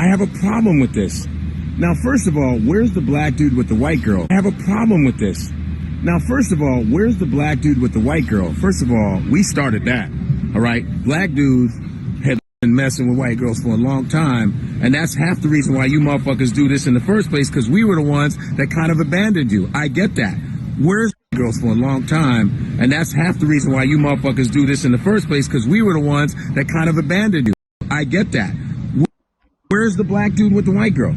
I have a problem with this. Now, first of all, where's the black dude with the white girl? I have a problem with this. Now, first of all, where's the black dude with the white girl? First of all, we started that, all right? Black dudes had been messing with white girls for a long time, and that's half the reason why you motherfuckers do this in the first place, because we were the ones that kind of abandoned you. I get that. Where's girls for a long time, and that's half the reason why you motherfuckers do this in the first place, because we were the ones that kind of abandoned you. I get that. Where's the black dude with the white girl?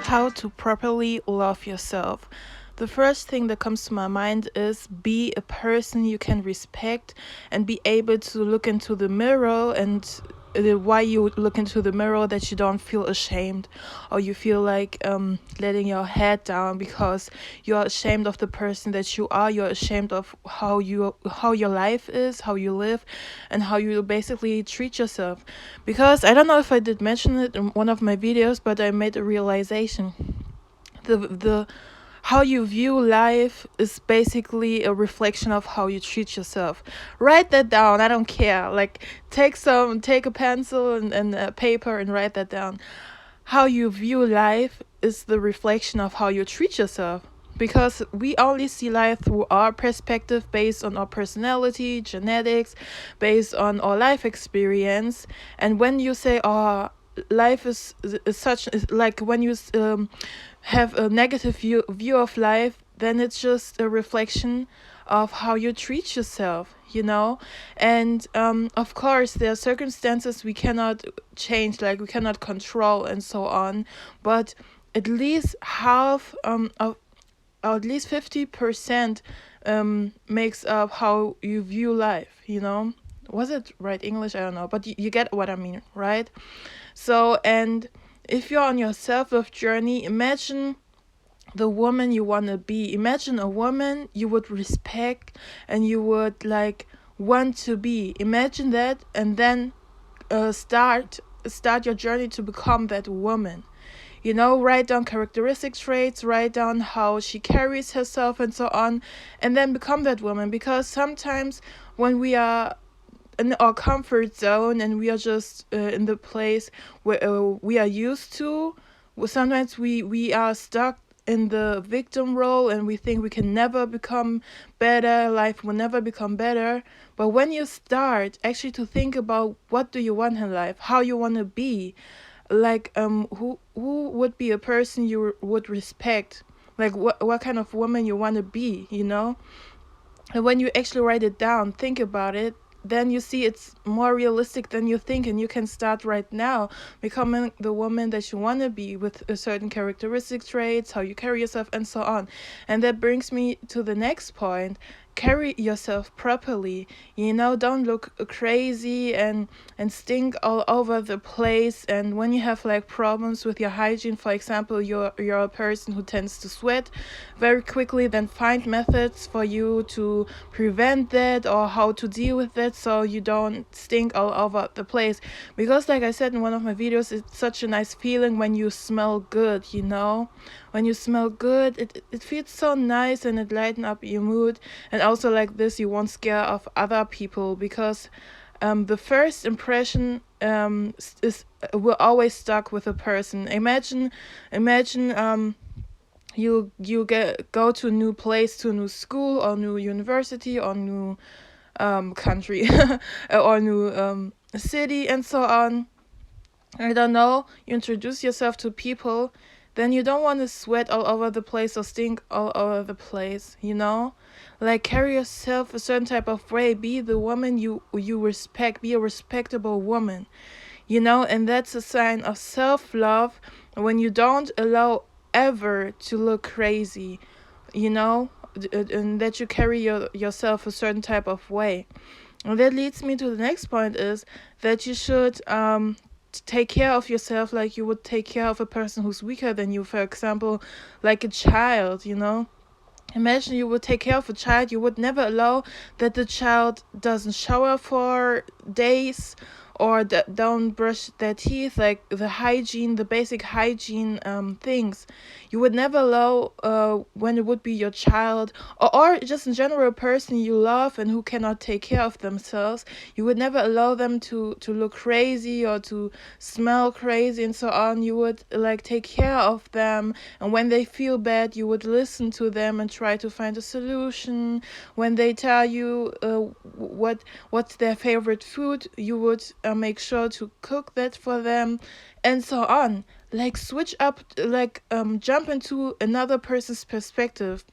How to properly love yourself. The first thing that comes to my mind is be a person you can respect and be able to look into the mirror, and why you look into the mirror, that you don't feel ashamed or you feel like letting your head down because you're ashamed of the person that you are. You're ashamed of how your life is, how you live, and how you basically treat yourself. Because I don't know if I did mention it in one of my videos, but I made a realization. The how you view life is basically a reflection of how you treat yourself. Write that down. I don't care. Like, take a pencil and a paper and write that down. How you view life is the reflection of how you treat yourself. Because we only see life through our perspective, based on our personality, genetics, based on our life experience. And when you say, "Oh, life is such," like when you have a negative view of life, then it's just a reflection of how you treat yourself, and of course there are circumstances we cannot change, like we cannot control and so on, but at least half of or at least 50% makes up how you view life. Was it right English? I don't know, but you get what I mean, right? So, and if you're on your self-love journey, imagine the woman you want to be. Imagine a woman you would respect and you would want to be. Imagine that, and then start your journey to become that woman. Write down characteristic traits, write down how she carries herself and so on, and then become that woman. Because sometimes when we are in our comfort zone and we are just in the place where we are used to, sometimes we are stuck in the victim role and we think we can never become better, life will never become better. But when you start actually to think about what do you want in life, how you want to be, who would be a person you would respect, like what kind of woman you want to be, and when you actually write it down, think about it, then you see it's more realistic than you think, and you can start right now becoming the woman that you want to be with a certain characteristic traits, how you carry yourself, and so on. And that brings me to the next point. Carry yourself properly, don't look crazy and stink all over the place. And when you have problems with your hygiene, for example, you're a person who tends to sweat very quickly, then find methods for you to prevent that or how to deal with that so you don't stink all over the place. Because like I said in one of my videos, it's such a nice feeling when you smell good. When you smell good, it feels so nice and it lightens up your mood. And also like this, you won't scare off other people, because the first impression will always stuck with a person. Imagine you go to a new place, to a new school or new university or new country or new city and so on. I don't know, you introduce yourself to people, then you don't want to sweat all over the place or stink all over the place, carry yourself a certain type of way. Be the woman you respect. Be a respectable woman. And that's a sign of self-love when you don't allow ever to look crazy, you know, and that you carry yourself a certain type of way. And that leads me to the next point is that you should take care of yourself like you would take care of a person who's weaker than you, for example, like a child. Imagine you would take care of a child. You would never allow that the child doesn't shower for days or don't brush their teeth, like the basic hygiene things. You would never allow when it would be your child or just in general a person you love and who cannot take care of themselves. You would never allow them to look crazy or to smell crazy and so on. You would like take care of them, and when they feel bad, you would listen to them and try to find a solution. When they tell you what's their favorite food, you would make sure to cook that for them, and so on. Like switch up, like jump into another person's perspective.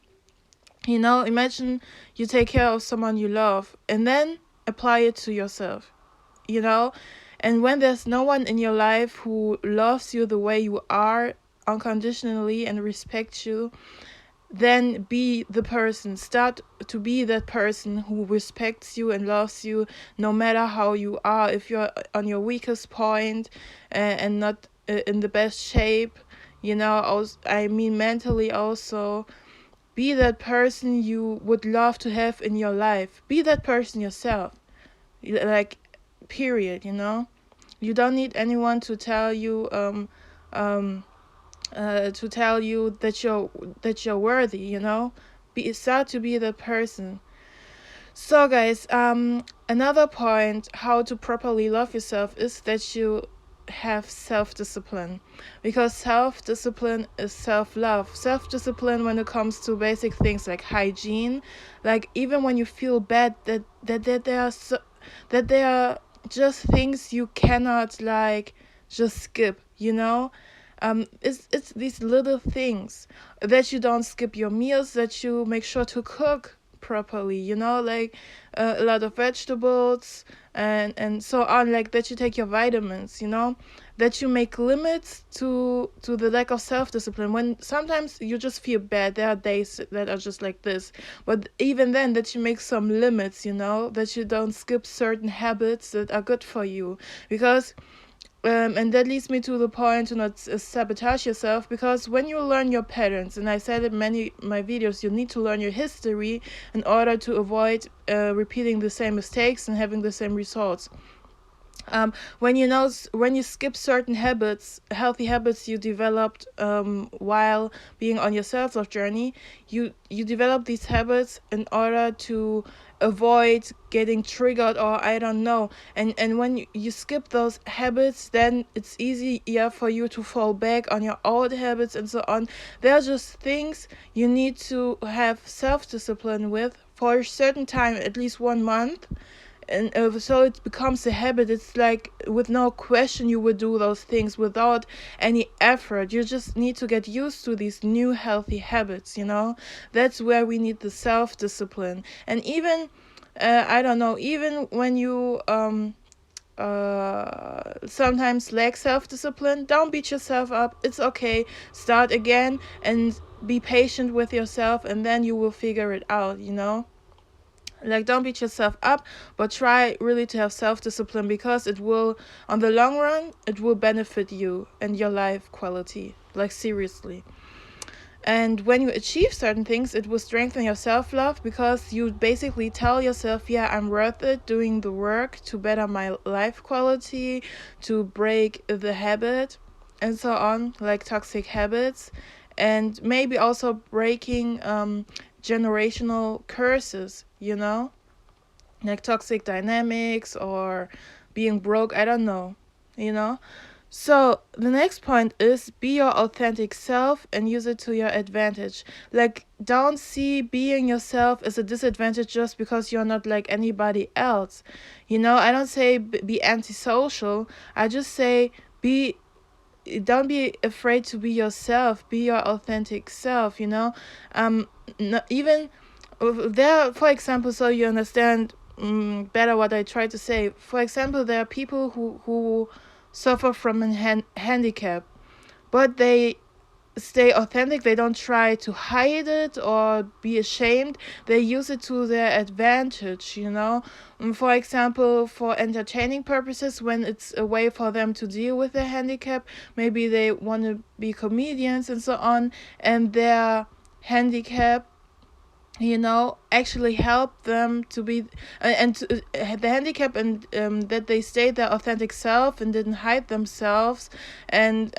Imagine you take care of someone you love and then apply it to yourself. You know, and when there's no one in your life who loves you the way you are unconditionally and respects you, then be the person. Start to be that person who respects you and loves you no matter how you are. If you're on your weakest point and not in the best shape, I mean mentally also, be that person you would love to have in your life. Be that person yourself. Like, period. You don't need anyone to tell you that you're worthy. Start to be the person. So guys, another point how to properly love yourself is that you have self-discipline, because self-discipline is self-love. Self-discipline when it comes to basic things like hygiene, like even when you feel bad, that there are just things you cannot like just skip. It's these little things that you don't skip your meals, that you make sure to cook properly, like a lot of vegetables and so on, like that you take your vitamins, that you make limits to the lack of self-discipline. When sometimes you just feel bad, there are days that are just like this, but even then that you make some limits, that you don't skip certain habits that are good for you, because and that leads me to the point to not sabotage yourself, because when you learn your patterns, and I said in many my videos, you need to learn your history in order to avoid repeating the same mistakes and having the same results. When you skip certain habits, healthy habits you developed while being on your self-love journey, you develop these habits in order to avoid getting triggered, or I don't know. And when you skip those habits, then it's easier for you to fall back on your old habits and so on. They're just things you need to have self-discipline with for a certain time, at least 1 month, and so it becomes a habit. It's like with no question you would do those things without any effort. You just need to get used to these new healthy habits. That's where we need the self-discipline. And even I don't know, even when you sometimes lack self-discipline, don't beat yourself up. It's okay. Start again and be patient with yourself, and then you will figure it out. Like, don't beat yourself up, but try really to have self-discipline, because it will, on the long run, it will benefit you and your life quality, like seriously. And when you achieve certain things, it will strengthen your self-love, because you basically tell yourself, yeah, I'm worth it doing the work to better my life quality, to break the habit and so on, like toxic habits, and maybe also breaking generational curses, like toxic dynamics or being broke, I don't know, So the next point is be your authentic self and use it to your advantage. Like, don't see being yourself as a disadvantage just because you're not like anybody else. I don't say be antisocial. I just say don't be afraid to be yourself. Be your authentic self. Even there, for example, so you understand better what I try to say. For example, there are people who suffer from a handicap, but they stay authentic. They don't try to hide it or be ashamed. They use it to their advantage, For example, for entertaining purposes, when it's a way for them to deal with their handicap, maybe they want to be comedians and so on, and their handicap actually help them to be and to, the handicap, and that they stayed their authentic self and didn't hide themselves, and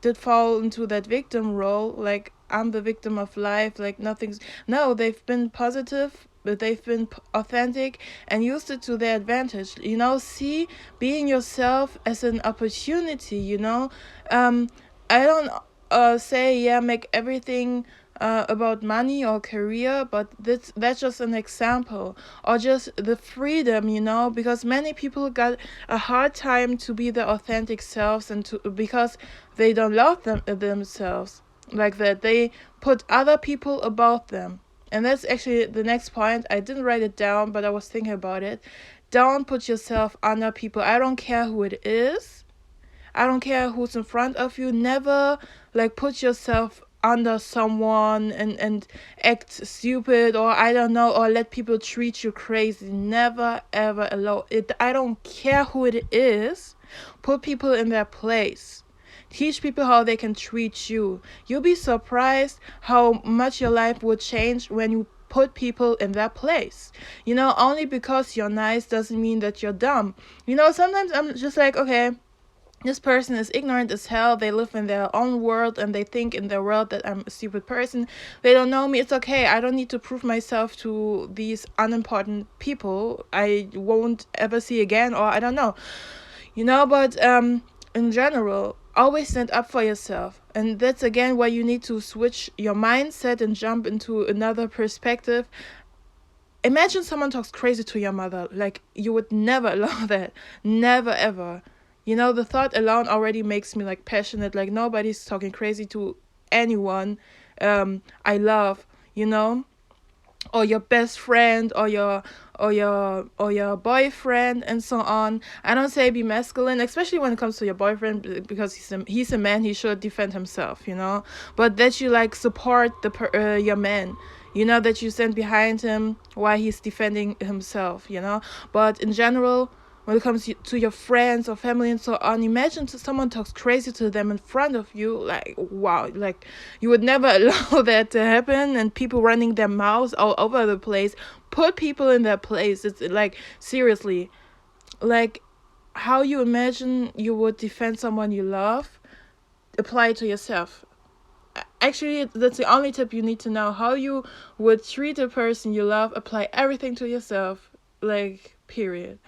did fall into that victim role, like I'm the victim of life, like nothing's. No, they've been positive, but they've been authentic and used it to their advantage. See being yourself as an opportunity. I don't say, yeah, make everything about money or career, but that's just an example, or just the freedom, because many people got a hard time to be their authentic selves, and because they don't love themselves like that. They put other people above them, and that's actually the next point. I didn't write it down, but I was thinking about it. Don't put yourself under people. I don't care who it is. I don't care who's in front of you. Never put yourself under someone and act stupid, or I don't know, or let people treat you crazy. Never ever allow it. I don't care who it is. Put people in their place. Teach people how they can treat you. You'll be surprised how much your life would change when you put people in their place. Only because you're nice doesn't mean that you're dumb. Sometimes I'm just like, okay, this person is ignorant as hell. They live in their own world and they think in their world that I'm a stupid person. They don't know me. It's okay. I don't need to prove myself to these unimportant people I won't ever see again, or I don't know. But in general, always stand up for yourself. And that's again why you need to switch your mindset and jump into another perspective. Imagine someone talks crazy to your mother. Like, you would never allow that. Never ever. The thought alone already makes me passionate. Like, nobody's talking crazy to anyone I love, or your best friend, or your boyfriend, and so on. I don't say be masculine, especially when it comes to your boyfriend, because he's a man. He should defend himself, But that you support your man. That you stand behind him while he's defending himself. But in general, when it comes to your friends or family and so on, imagine someone talks crazy to them in front of you. Wow, you would never allow that to happen, and people running their mouths all over the place. Put people in their place. It's seriously, how you imagine you would defend someone you love, apply it to yourself. Actually, that's the only tip you need to know. How you would treat a person you love, apply everything to yourself, period.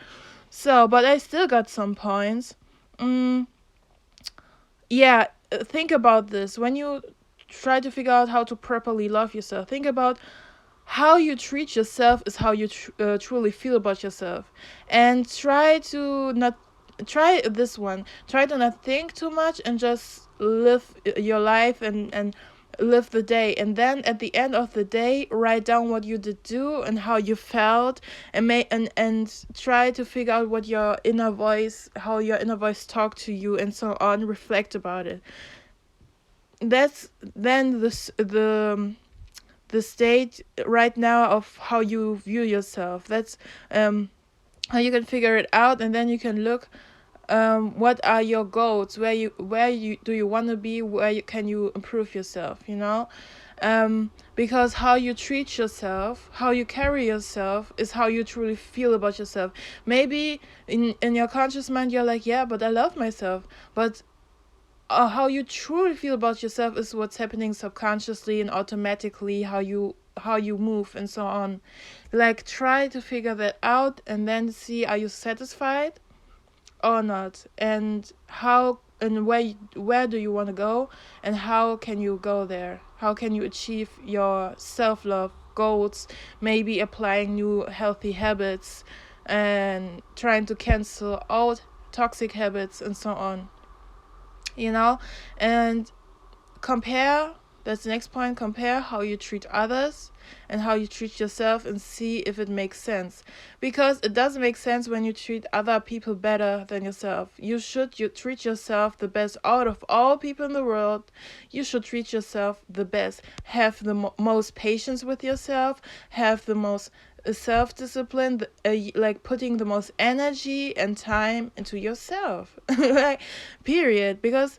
So, but I still got some points. Yeah, think about this. When you try to figure out how to properly love yourself, think about how you treat yourself is how you truly feel about yourself. And try to not think too much, and just live your life, and live the day. And then at the end of the day, write down what you did do and how you felt, and try to figure out how your inner voice talked to you, and so on. Reflect about it. That's then the state right now of how you view yourself. That's how you can figure it out, and then you can look what are your goals, where you do you want to be, can you improve yourself, because how you treat yourself, how you carry yourself, is how you truly feel about yourself. Maybe in your conscious mind you're like, yeah, but I love myself, but how you truly feel about yourself is what's happening subconsciously and automatically, how you move and so on. Try to figure that out, and then see, are you satisfied or not, and how and where do you want to go, and how can you go there, how can you achieve your self-love goals, maybe applying new healthy habits and trying to cancel out toxic habits and so on, and compare That's the next point. Compare how you treat others and how you treat yourself and see if it makes sense. Because it doesn't make sense when you treat other people better than yourself. You treat yourself the best out of all people in the world. You should treat yourself the best. Have the most patience with yourself. Have the most self-discipline, like putting the most energy and time into yourself. Like, period. Because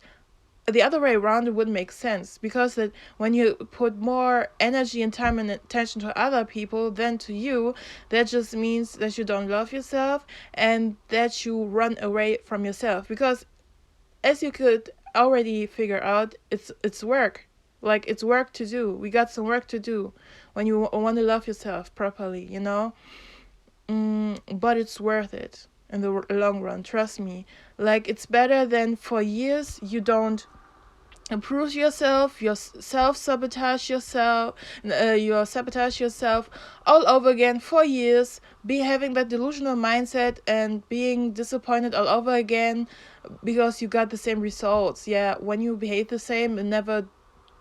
the other way around, it wouldn't make sense, because that when you put more energy and time and attention to other people than to you, that just means that you don't love yourself and that you run away from yourself. Because as you could already figure out, it's work. Like, it's work to do. We got some work to do when you want to love yourself properly, but it's worth it in the long run, trust me. Like, it's better than for years you don't improve yourself, you sabotage yourself all over again for years, be having that delusional mindset and being disappointed all over again because you got the same results. Yeah, when you behave the same and never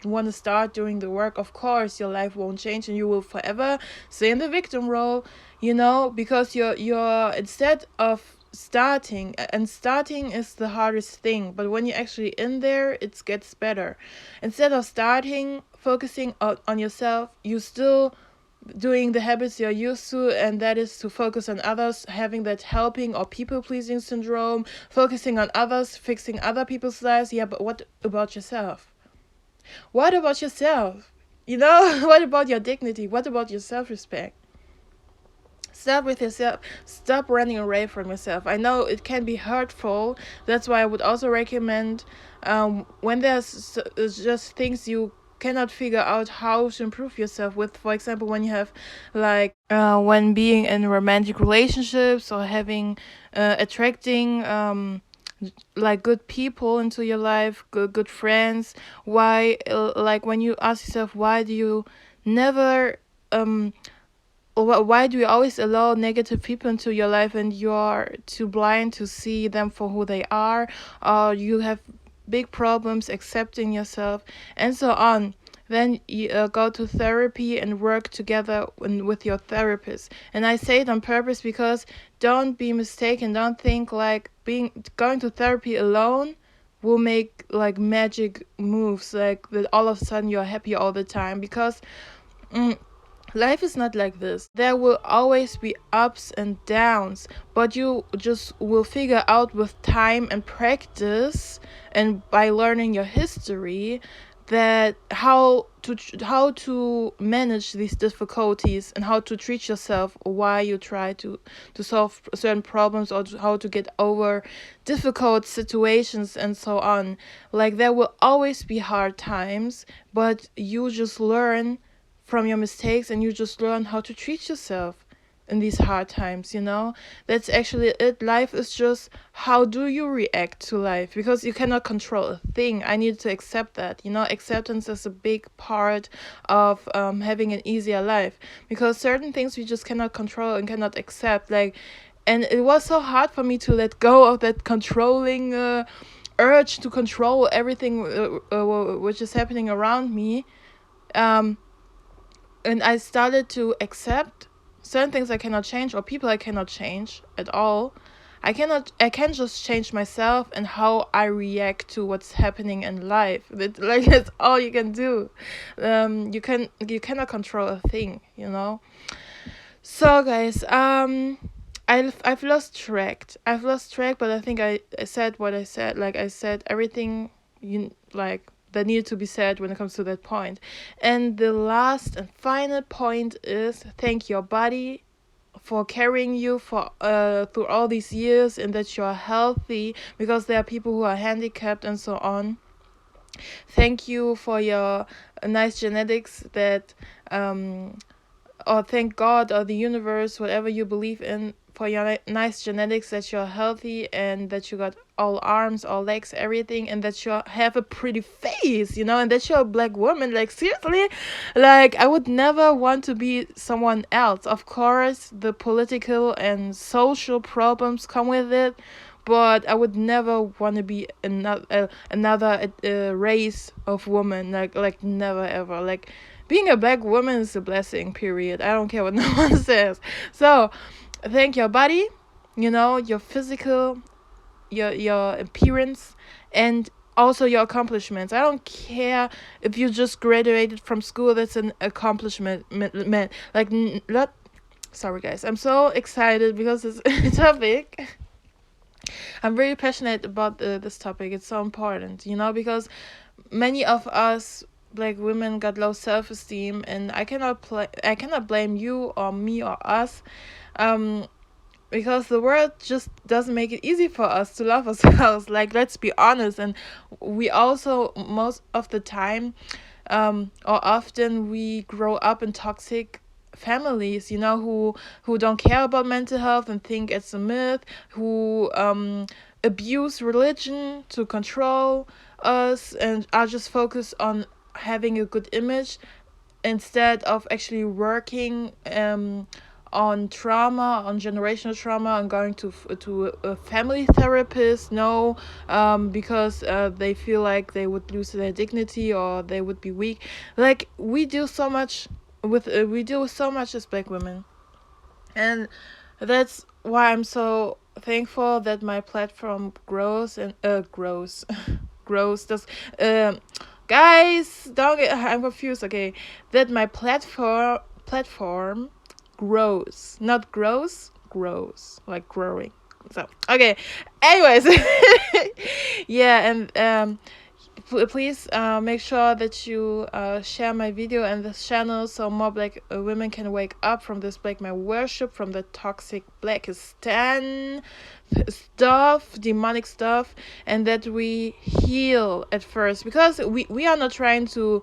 want to start doing the work, of course your life won't change and you will forever stay in the victim role, because you're instead of starting, and starting is the hardest thing, but when you're actually in there, it gets better. Instead of starting focusing on yourself, you still doing the habits you're used to, and that is to focus on others, having that helping or people pleasing syndrome, focusing on others, fixing other people's lives. Yeah, but what about yourself? What about yourself? What about your dignity? What about your self-respect? Start with yourself. Stop running away from yourself. I know it can be hurtful. That's why I would also recommend, when there's just things you cannot figure out how to improve yourself with. For example, when you have, like, when being in romantic relationships or having, attracting, like, good people into your life, good friends. Why, like, when you ask yourself, why do you never, or why do you always allow negative people into your life, and you are too blind to see them for who they are, or you have big problems accepting yourself, and so on. Then you go to therapy and work together with your therapist. And I say it on purpose because don't be mistaken. Don't think like going to therapy alone will make like magic moves, like that all of a sudden you're happy all the time. Because life is not like this. There will always be ups and downs, but you just will figure out with time and practice, and by learning your history, that how to manage these difficulties and how to treat yourself while you try to solve certain problems, or how to get over difficult situations and so on. Like, there will always be hard times, but you just learn from your mistakes, and you just learn how to treat yourself in these hard times. That's actually it. Life is just, how do you react to life? Because you cannot control a thing. I need to accept that. Acceptance is a big part of having an easier life, because certain things we just cannot control and cannot accept. Like, and it was so hard for me to let go of that controlling urge to control everything which is happening around me. And I started to accept certain things I cannot change, or people I cannot change at all. I can just change myself and how I react to what's happening in life. That's all you can do. You cannot control a thing. So guys, I've lost track. But I think I said what I said. Like, I said everything that needed to be said when it comes to that point. And the last and final point is, thank your body for carrying you for through all these years, and that you're healthy, because there are people who are handicapped and so on. Thank you for your nice genetics that or thank God or the universe, whatever you believe in, for your nice genetics, that you're healthy and that you got all arms, all legs, everything, and that you have a pretty face, and that you're a black woman. Like, seriously, like, I would never want to be someone else. Of course, the political and social problems come with it, but I would never want to be another race of women. Like never ever. Like being a black woman is a blessing. Period. I don't care what no one says. So thank your body, your physical, your appearance, and also your accomplishments. I don't care if you just graduated from school. That's an accomplishment, man. Like not. Sorry, guys. I'm so excited because it's a topic. I'm very passionate about this topic. It's so important, because many of us black women got low self-esteem, and I cannot blame you or me or us, um, because the world just doesn't make it easy for us to love ourselves. Like, let's be honest. And we also, most of the time, or often, we grow up in toxic families, who don't care about mental health and think it's a myth, who abuse religion to control us and are just focused on having a good image instead of actually working on trauma, on generational trauma, and going to a family therapist. No, because they feel like they would lose their dignity or they would be weak. Like, we do so much as black women, and that's why I'm so thankful that my platform grows and grows. Grows. Does guys, don't get, I'm confused. Okay, that my platform grows, not grows, like growing. So okay, anyways. Yeah, and please make sure that you share my video and this channel so more black women can wake up from this black man worship, from the toxic Blackistan stuff, demonic stuff, and that we heal at first, because we are not trying to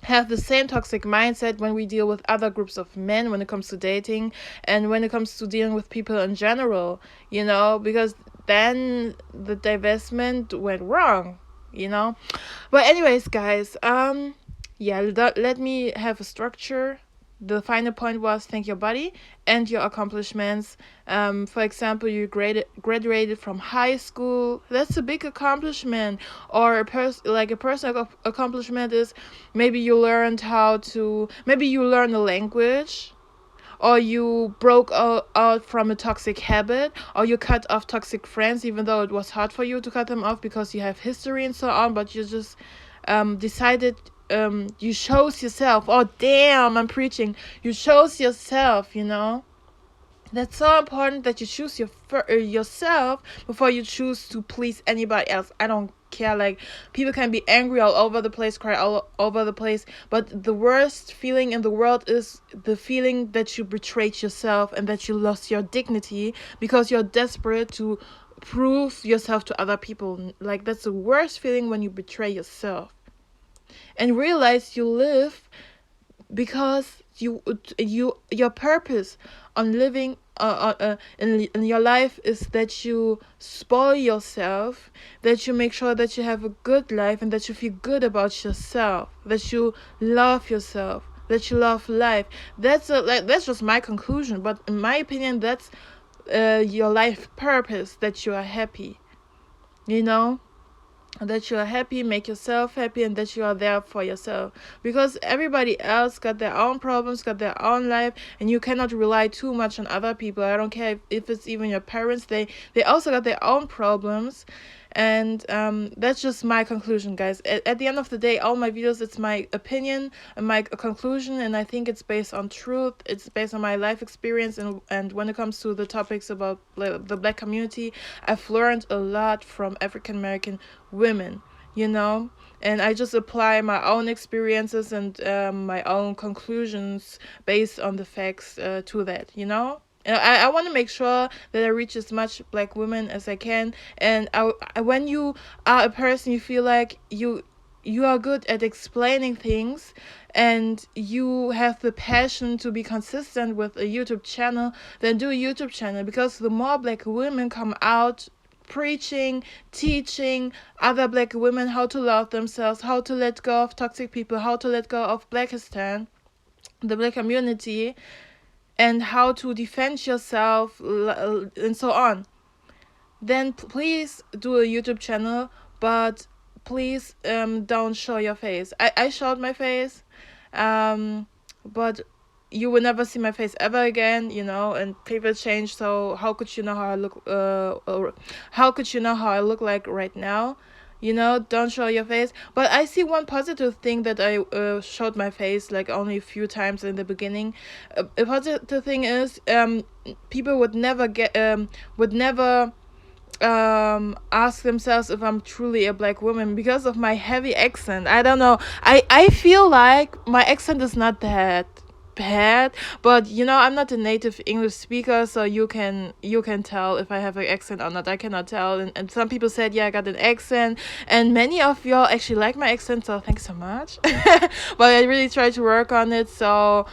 have the same toxic mindset when we deal with other groups of men, when it comes to dating and when it comes to dealing with people in general, because then the divestment went wrong, but anyways, guys, yeah, let me have a structure. The final point was thank your body and your accomplishments. For example, you graduated from high school. That's a big accomplishment. Or a personal accomplishment is maybe you learned maybe you learned a language, or you broke out from a toxic habit, or you cut off toxic friends, even though it was hard for you to cut them off because you have history and so on, but you just decided, you chose yourself. Oh damn, I'm preaching. You chose yourself. That's so important, that you choose yourself before you choose to please anybody else. I don't care. Like, people can be angry all over the place, cry all over the place, but the worst feeling in the world is the feeling that you betrayed yourself and that you lost your dignity because you're desperate to prove yourself to other people. Like, that's the worst feeling, when you betray yourself and realize you live because your purpose on living in your life is that you spoil yourself, that you make sure that you have a good life and that you feel good about yourself, that you love yourself, that you love life. That's just my conclusion, but in my opinion, that's your life purpose, that you are happy, that you are happy, make yourself happy, and that you are there for yourself, because everybody else got their own problems, got their own life, and you cannot rely too much on other people. I don't care if it's even your parents, they also got their own problems. And that's just my conclusion, guys. At the end of the day, all my videos, it's my opinion and my conclusion, and I think it's based on truth. It's based on my life experience, and when it comes to the topics about the black community, I've learned a lot from African American women, and I just apply my own experiences and my own conclusions based on the facts to that, And I want to make sure that I reach as much black women as I can. And when you are a person, you feel like you are good at explaining things, and you have the passion to be consistent with a YouTube channel, then do a YouTube channel, because the more black women come out preaching, teaching other black women how to love themselves, how to let go of toxic people, how to let go of Blackistan, the black community, and how to defend yourself, and so on. then please do a YouTube channel, but please don't show your face. I showed my face, but you will never see my face ever again, and people change, so how could you know how I look, or how could you know how I look like right now? Don't show your face. But I see one positive thing that I showed my face like only a few times in the beginning. A positive thing is people would never ask themselves if I'm truly a black woman because of my heavy accent. I don't know. I feel like my accent is not that bad, but I'm not a native English speaker, so you can tell if I have an accent or not. I cannot tell, and some people said, yeah, I got an accent, and many of y'all actually like my accent, so thanks so much. But I really try to work on it, so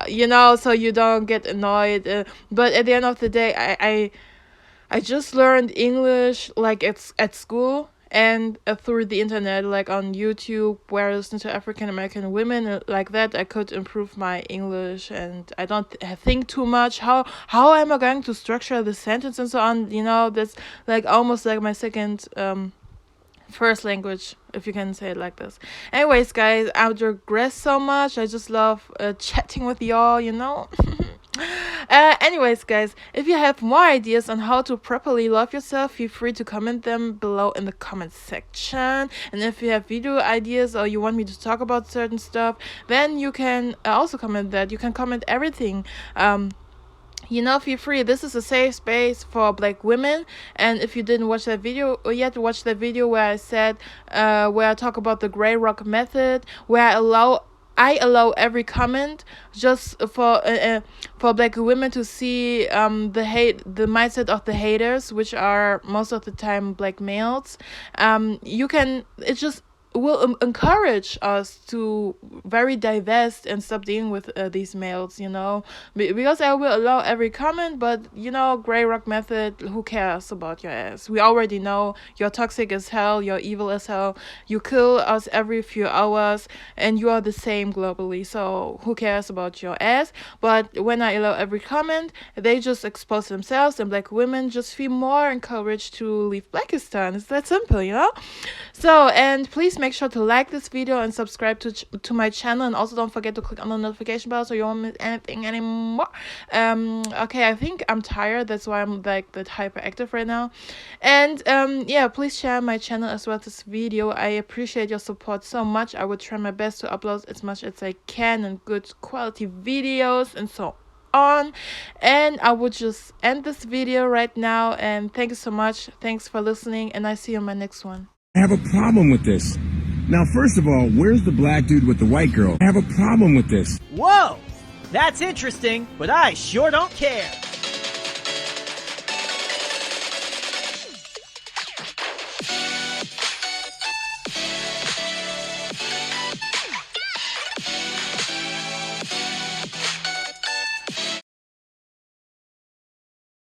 so you don't get annoyed, but at the end of the day, I just learned English like it's at school and through the internet, like on YouTube, where I listen to African American women like that. I could improve my English, and I don't think too much. How am I going to structure the sentence and so on? That's like almost like my second first language, if you can say it like this. Anyways, guys, I digress so much. I just love chatting with y'all. Anyways, guys, if you have more ideas on how to properly love yourself, feel free to comment them below in the comment section. And if you have video ideas or you want me to talk about certain stuff, then you can also comment that. You can comment everything. Feel free. This is a safe space for black women. And if you didn't watch that video yet, watch that video where I said, where I talk about the gray rock method, where I allow every comment just for black women to see the mindset of the haters, which are most of the time black males. It just will encourage us to very divest and stop dealing with these males, because I will allow every comment, but gray rock method, who cares about your ass? We already know you're toxic as hell, you're evil as hell, you kill us every few hours, and you are the same globally, so who cares about your ass? But when I allow every comment, they just expose themselves, and black women just feel more encouraged to leave Blackistan. It's that simple, So, and please make sure to like this video and subscribe to my channel, and also don't forget to click on the notification bell so you won't miss anything anymore. Okay, I think I'm tired, that's why I'm like that hyperactive right now. And yeah, please share my channel as well as this video. I appreciate your support so much. I will try my best to upload as much as I can and good quality videos and so on. And I will just end this video right now, and thank you so much. Thanks for listening, and I see you in my next one. I have a problem with this. Now, first of all, where's the black dude with the white girl? I have a problem with this. Whoa! That's interesting, but I sure don't care.